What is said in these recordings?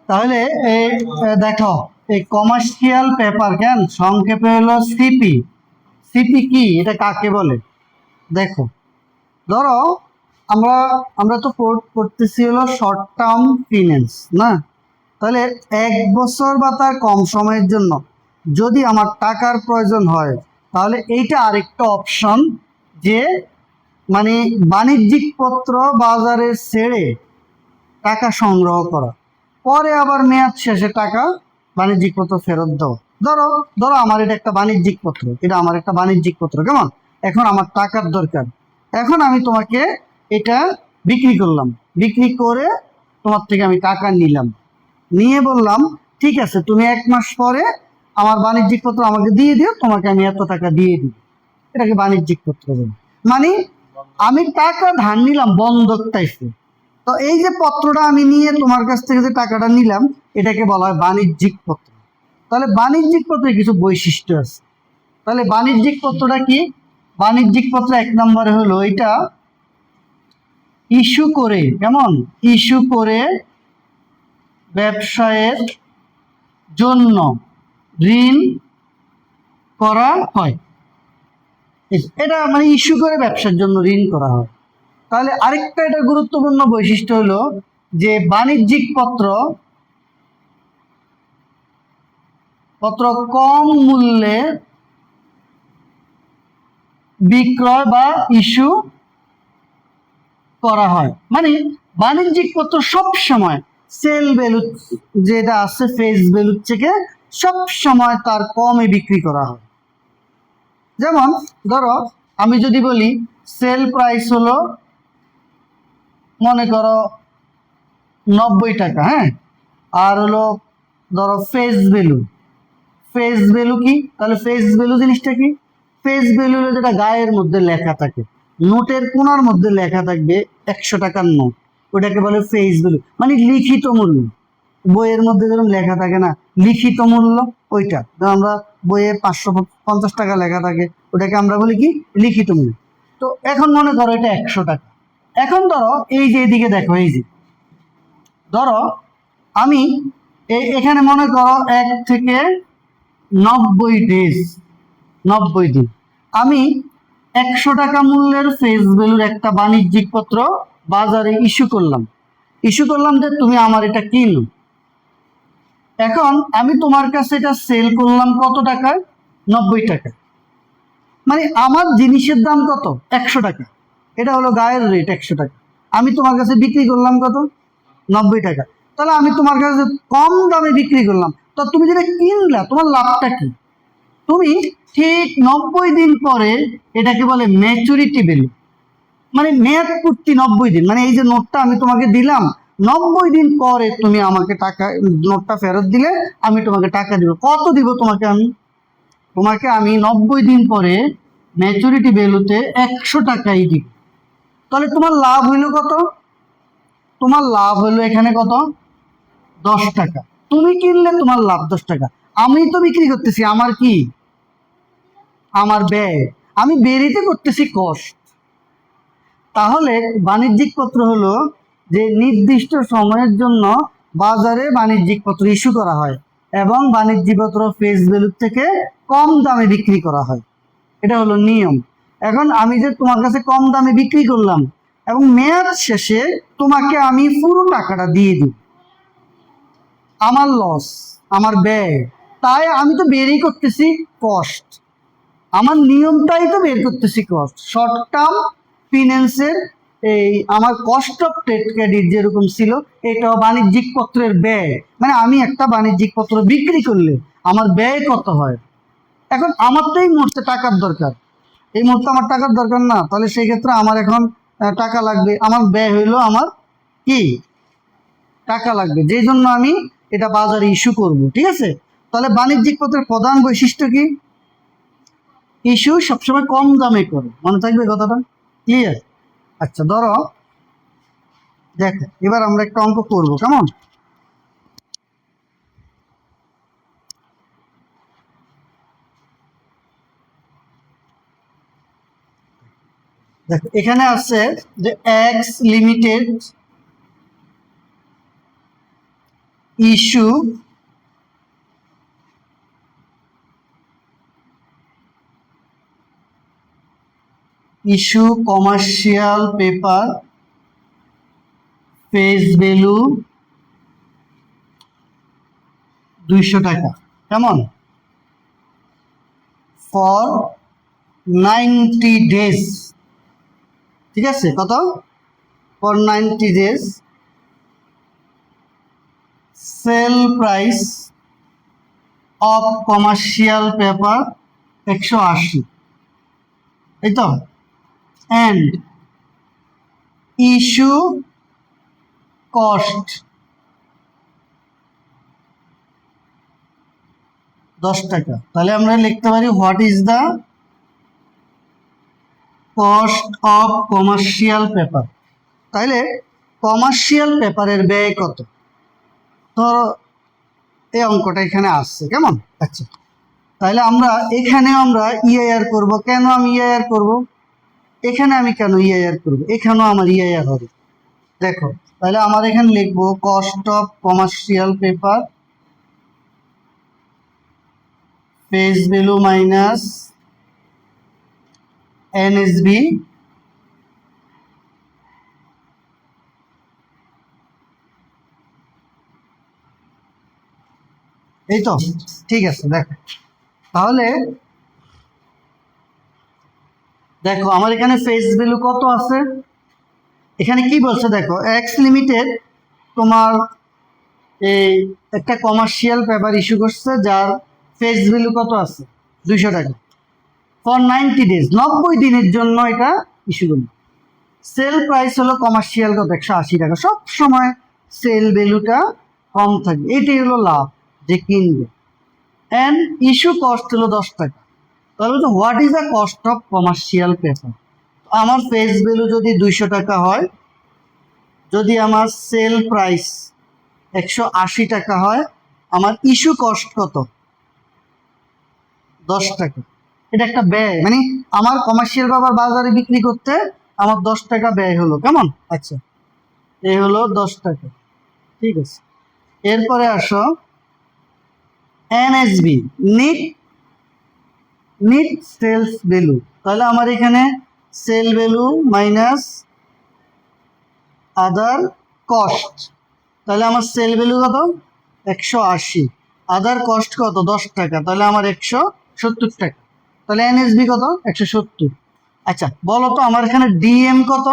তাহলে এই দেখো, এই কমার্শিয়াল পেপার কেন সংক্ষেপে হলো সিপি। সিপি কি, এটা কাকে বলে? দেখো, ধরো আমরা আমরা তো পড়তেছি হলো শর্ট টার্ম ফিন্যান্স না। তাহলে 1 বছর বা তার কম সময়ের জন্য যদি আমার টাকার প্রয়োজন হয়, তাহলে এইটা আরেকটা অপশন, যে মানে বাণিজ্যিক পত্র বাজারে ছেড়ে টাকা সংগ্রহ করা, পরে আবার মেয়াদ শেষে টাকা বাণিজ্যিক পত্র ফেরত দেওয়া। ধরো ধরো আমার এটা একটা বাণিজ্যিক পত্র, এটা আমার একটা বাণিজ্যিক পত্র, কেমন? এখন আমার টাকার দরকার, এখন আমি তোমাকে এটা বিক্রি করলাম, বিক্রি করে তোমার থেকে আমি টাকা নিলাম, নিয়ে বললাম ঠিক আছে তুমি 1 মাস পরে আমার বাণিজ্যিক পত্র আমাকে দিয়ে দিও, তোমাকে আমি এত টাকা দিয়ে দিই। এটাকে বাণিজ্যিক পত্র বলে। মানে আমি টাকা ধার নিলাম বন্ধক টাইপের। তো এই যে পত্রটা আমি নিয়ে তোমার কাছ থেকে যে টাকাটা নিলাম, এটাকে বলা হয় বাণিজ্যিক পত্র। তাহলে বাণিজ্যিক পত্রের কিছু বৈশিষ্ট্য আছে। তাহলে বাণিজ্যিক পত্রটা কি? বাণিজ্যিক পত্র 1 নম্বরে হলো এটা ইস্যু করে, কেমন? ইস্যু করে ব্যবসায়ের জন্য ঋণ করা হয়। এটা মানে ইস্যু করে ব্যবসার জন্য ঋণ করা হয়। তাহলে আরেকটা এটা গুরুত্বপূর্ণ বৈশিষ্ট্য হলো যে বাণিজ্যিক পত্র কম মূল্যে বিক্রয় বা ইস্যু করা হয়। মানে বাণিজ্যিক পত্র সব সময় সেল ভ্যালু যেটা আছে ফেস ভ্যালু থেকে সব সময় তার কমে বিক্রি করা হয়। যেমন ধরো আমি যদি বলি সেল প্রাইস হলো মনে করো 90 টাকা, হ্যাঁ, আর হলো ধরো ফেস ভ্যালু কি? তাহলে ফেস ভ্যালু জিনিসটা কি? ফেস ভ্যালু হলো যেটা গায়ের মধ্যে লেখা থাকে, নোটের কোনার মধ্যে লেখা থাকবে 100 টাকার নোট, ওটাকে বলে ফেস ভ্যালু, মানে লিখিত মূল্য। বইয়ের মধ্যে যেরকম লেখা থাকে না লিখিত মূল্য, ওইটা আমরা বইয়ে 550 টাকা লেখা থাকে, ওটাকে আমরা বলি কি? লিখিত মূল্য। তো এখন মনে করো এটা 100 টাকা। এখন ধরো এই যে এদিকে দেখো, এই যে ধরো আমি এখানে মনে করো 1 থেকে 90 ডেজ, 90 দিন আমি 100 টাকা মূল্যের ফেস ভ্যালুর একটা বাণিজ্যিক পত্র বাজারে ইস্যু করলাম যে তুমি আমার এটা কিনো। এখন আমি তোমার কাছে এটা সেল করলাম কত টাকায়? 90 টাকা। মানে আমার জিনিসের দাম কত? 100 টাকা। এটা হলো গায়ের রেট 100 টাকা। আমি তোমার কাছে বিক্রি করলাম কত? 90 টাকা। তাহলে আমি তোমার কাছে কম দামে বিক্রি করলাম, তো তুমি যেটা কিনলা তোমার লাভটা কি? তুমি ঠিক 90 দিন পরে, এটাকে বলে ম্যাচুরিটি ভ্যালু, মানে মেয়াদ পূর্তি 90 দিন, মানে এই যে নোটটা আমি তোমাকে দিলাম 90 দিন পরে তুমি আমাকে টাকা, নোটটা ফেরত দিলে আমি তোমাকে টাকা দিব। কত দিব তোমাকে? আমি 90 দিন পরে ম্যাচুরিটি ভ্যালুতে 100 টাকাই দিব। তাহলে তোমার লাভ হইলো কত? তোমার লাভ হইলো এখানে কত? 10 টাকা। তুমি কিনলে তোমার লাভ 10 টাকা। আমি তো বিক্রি করতেছি, আমার কি? আমার ব্যয়। আমি বেরিতে করতেছি কষ্ট। তাহলে বাণিজ্যিক পত্র হলো যে নির্দিষ্ট সময়ের জন্য বাজারে বাণিজ্যিক পত্র ইস্যু করা হয় এবং বাণিজ্যিক পত্র ফেস ভ্যালু থেকে কম দামে বিক্রি করা হয়। এটা হলো নিয়ম। এখন আমি যে তোমার কাছে কম দামে বিক্রি করলাম এবং মেয়াদ শেষে তোমাকে আমি পুরো টাকাটা দিয়ে দিই, আমার লস, আমার ব্যয়, তাই আমি তো বেরই করতেছি কষ্ট। আমার নিয়মটাই তো বের করতেছি কষ্ট। শর্ট টার্ম ফিন্যান্সের এই আমার কস্ট অফ ট্রেড ক্রেডিট যেরকম ছিল, এটা বাণিজ্যিক পত্রের ব্যয়। মানে আমি একটা বাণিজ্যিক পত্র বিক্রি করলে আমার ব্যয় কত হয়। এখন আমার তো এই মুহূর্তে টাকার দরকার, এই মুহূর্তে আমার টাকার দরকার না, তাহলে সেই ক্ষেত্রে আমার এখন টাকা লাগবে, আমার ব্যয় হইলো আমার কি? টাকা লাগবে, যেই জন্য আমি এটা বাজারে ইস্যু করব। ঠিক আছে? তাহলে বাণিজ্যিক পত্রের প্রধান বৈশিষ্ট্য কি? ইস্যু সবসময় কম দামে করে, মনে থাকবে কথাটা? ক্লিয়ার? আচ্ছা ধরো দেখো এবার আমরা একটা অঙ্ক করবো, কেমন? দেখো এখানে আছে যে X limited issue commercial paper face value 200 টাকা। কেমন? For 90 days. ঠিক আছে, কত? For 90 days. Sale price of commercial paper 180, এই তো। অ্যান্ড ইস্যু কস্ট 10 টাকা। তাহলে আমরা লিখতে পারি what is the cost of commercial paper. তাহলে কমার্শিয়াল পেপারের ব্যয় কত? তো এই অঙ্কটা এখানে আসছে। কেমন? আচ্ছা, তাহলে আমরা এখানেও আমরা ইআইআর করব। কেন আমি ইআইআর করব? এখানে আমি কেন ইআইআর করব? এখানেও আমার ইআইআর হবে। দেখো, তাহলে আমার এখানে লিখবো cost of commercial paper face value minus NSB এই তো। ঠিক আছে, দেখো তাহলে দেখো আমার এখানে ফেস ভ্যালু কত আছে। এখানে কি বলছে দেখো, এক্স লিমিটেড তোমার এই একটা কমার্শিয়াল পেপার ইস্যু করছে যার ফেস ভ্যালু কত আছে? 200 টাকা। ফর 90 ডেজ, 90 দিনের জন্য এটা ইস্যু করবে। সেল প্রাইস হলো কমার্শিয়াল কত? 180 টাকা। সব সময় সেল ভ্যালুটা কম থাকবে, এটাই হলো লাভ যে কিনবে। অ্যান্ড ইস্যু কস্ট হলো 10 টাকা। তাহলে তো what is the cost of commercial paper? আমার ফেস ভ্যালু যদি 200 টাকা হয়, যদি আমার সেল প্রাইস 180 টাকা হয়, আমার ইস্যু কস্ট কত? 10 টাকা। এটা একটা ব্যয়, মানে আমার কমার্শিয়াল পেপার বাজারে বিক্রি করতে আমার 10 টাকা ব্যয় হলো। কেমন? আচ্ছা, এই হলো 10 টাকা। ঠিক আছে, এরপরে আসো এনএসবি, নিট সেলস ভ্যালু। তাহলে আমার এখানে সেল ভ্যালু মাইনাস আদার কস্ট। তাহলে আমার সেল ভ্যালু কত? 180। আদার কস্ট কত? 10 টাকা। তাহলে আমার 170 টাকা। তাহলে এনএসবি কত? 170। আচ্ছা, বলো তো আমার এখানে ডিএম কত?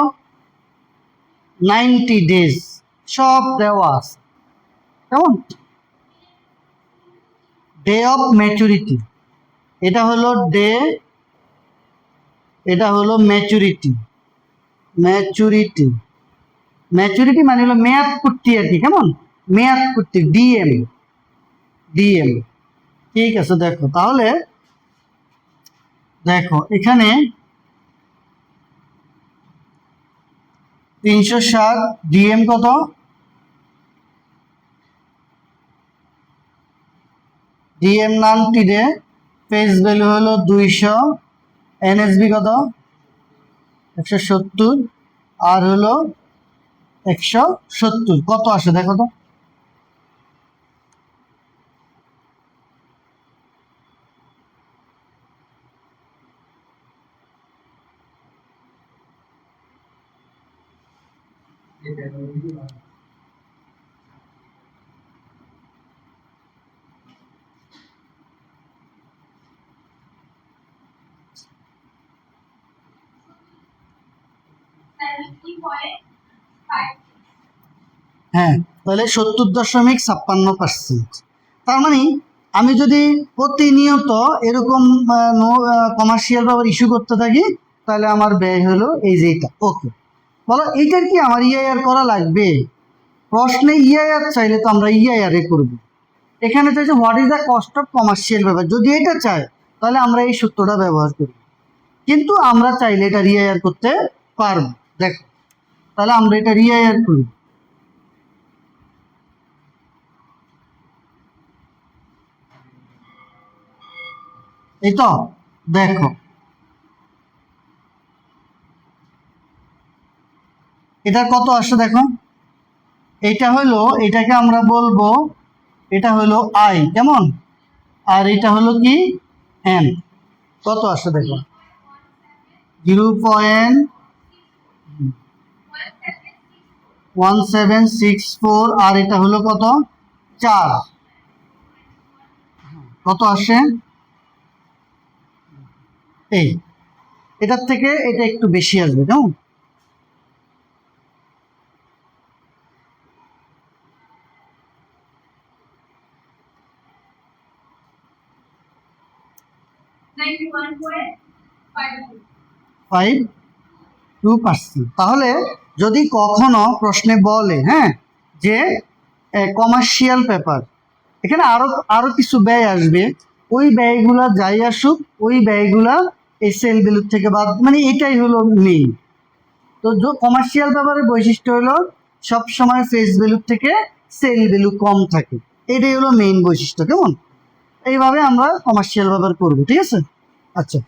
90 ডেজ। সব দেওয়া আছে। কেমন? ডে অফ ম্যাচুরিটি, এটা হলো ডে, এটা হলো ম্যাচুরিটি। ম্যাচুরিটি ম্যাচুরিটি মানে হলো মেয়াদ পূর্তি আর কি। কেমন? মেয়াদ পূর্তি, ডিএম। ঠিক আছে, দেখো তাহলে দেখো এখানে 360 ডিএম কত? ডিএম 90 ডে, ফেস ভ্যালু হলো 200, এনএসবি কত? 170, আর হলো 170 কত আসে দেখো তো। হ্যাঁ, তাহলে 70.56%। তার মানে আমি যদি প্রতিনিয়ত এরকম কমার্শিয়াল পেপার ইস্যু করতে থাকি, তাহলে আমার ব্যয় হলো এই যে এটা। ওকে, বলো এইটার কি আমার ইআইআর করা লাগবে? প্রশ্নে ইআইআর চাইলে তো আমরা ইআইআর করব। এখানে চাইছে what is the cost of commercial paper. যদি এটা চাই তাহলে আমরা এই সূত্রটা ব্যবহার করি, কিন্তু আমরা চাইলে এটা রিআইআর করতে পারবো। দেখো, তাহলে আমরা এটা রিআইআর করি। এই তো, দেখো এটা কত আসে দেখো, এটা হলো, এটাকে আমরা বলবো, এটা হলো আই, কেমন, আর এটা হলো কি এন। কত আসে দেখো, 0.1764, আর এটা হলো কত, 4। কত আসে, এই, এটার থেকে এটা একটু বেশি আসবে, কেমন। ফাইভ 2%। তাহলে যদি কখনো প্রশ্নে বলে, হ্যাঁ, যে কমার্শিয়াল পেপার, এখানে আরো আরো কিছু ব্যয় আসবে, ওই ব্যয়গুলা যাই আসুক, ওই ব্যয়গুলা এই সেল ভ্যালুর থেকে বাদ, মানে এটাই হলো মেইন। তো কমার্শিয়াল পেপারের বৈশিষ্ট্য হলো সব সময় ফেস ভ্যালুর থেকে সেল ভ্যালু কম থাকে, এটাই হলো মেইন বৈশিষ্ট্য, কেমন। এইভাবে আমরা কমার্শিয়াল পেপার করবো, ঠিক আছে। আচ্ছা।